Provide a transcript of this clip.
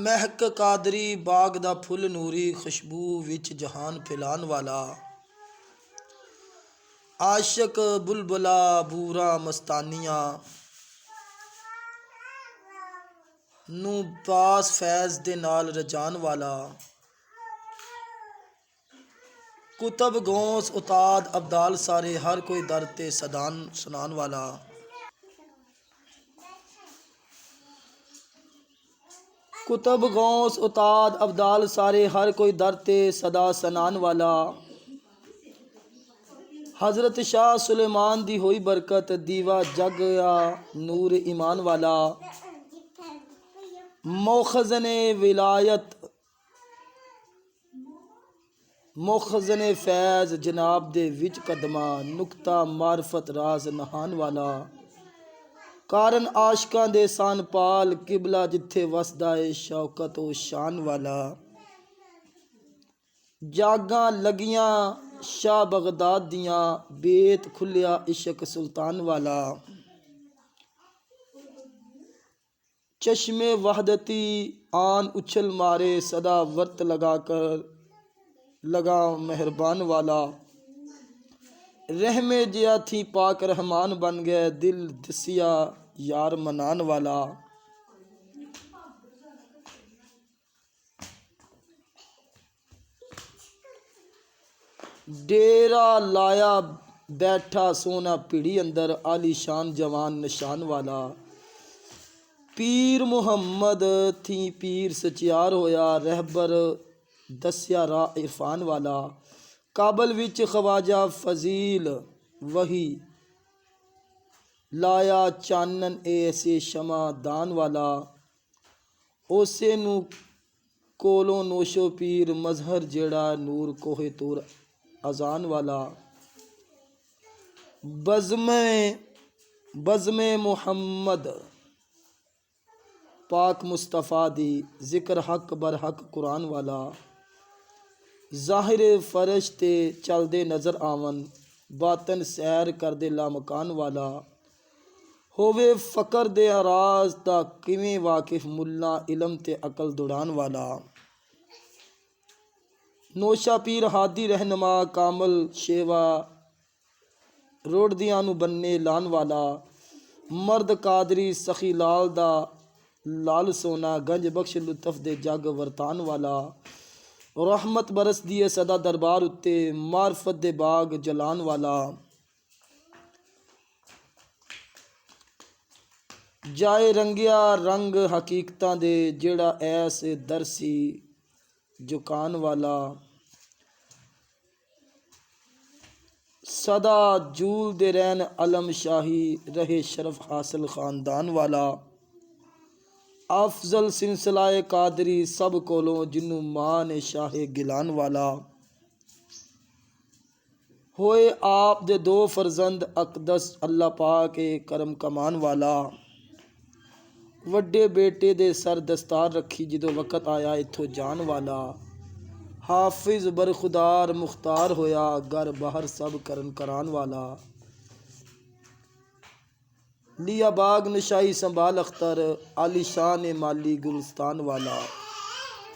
महक कादरी बाग दा फुल नूरी खुशबू विच जहान फैलान वाला। आशिक बुलबुला बूरा मस्तानिया नू पास फैज़ दे नाल रजान वाला। कुतब गौस उताद अब्दाल सारे हर कोई दर ते सदान सुनान वाला। कुतब गौस उताद अब्दाल सारे हर कोई दर ते सदा सनान वाला। हज़रत शाह सुलेमान दी होई बरकत दीवा जग या नूर ईमान वाला। मोखज़ने विलायत मोखज़ने फैज़ जनाब दे विच कदमा नुकता मारफत राज नहान वाला। कारण आशकां दे सान पाल किबला जिथे वसदा है शौकत ओ शान वाला। जागां लगियां शाह बगदाद दियां बेत खुलिया इश्क सुल्तान वाला। चश्मे वहदती आन उछल मारे सदा वर्त लगा कर लगा मेहरबान वाला। रहमे जिया थी पाक रहमान बन गए दिल दसिया यार मनान वाला। डेरा लाया बैठा सोना पीढ़ी अंदर आलीशान जवान निशान वाला। पीर मुहम्मद थी पीर सचियार होया रहबर दस्या राह इरफान वाला। काबल विच ख्वाजा फजील वही लाया चानन ऐसे शमा दान वाला। ओसे नू कोलों नोशो पीर मजहर जेड़ा नूर कोहे तूर अजान वाला। बज़्मे मुहम्मद पाक मुस्तफ़ा दी जिक्र हक बर हक कुरान वाला। ज़ाहिर फर्श ते चलदे नज़र आवन बातन सैर करदे लामकान वाला। होवे फ़कर दे अराज दा किवें वाकिफ मुल्ला इलम ते अकल दुड़ान वाला। नोशा पीर हादी रहनमा कामल शेवा रोड़दियां नू बन्ने लान वाला। मर्द कादरी सखी लाल दा लाल सोना गंज बख्श लुत्फ दे जग वरतान वाला। रहमत बरस दिए सदा दरबार उत्ते मारफत दे बाग जलान वाला। जाए रंगिया रंग हकीकतां दे जेड़ा ऐस दरसी जुकान वाला। सदा जूल दे रैन अलम शाही रहे शरफ हासिल खानदान वाला। अफजल सिलसिलाए कादरी सब कोलों जिन्नू मां ने शाहे गिलान वाला। होए आप दे दो फरजंद अकदस अल्लाह पाक के करम कमान वाला। वड्डे बेटे दे सर दस्तार रखी जिदों वक़्त आया इत्थों जान वाला। हाफिज बरखुदार मुख्तार होया घर बाहर सब करन करान वाला। लिया बाग नशाई संभाल अख्तर आलीशान माली गुलस्तान वाला।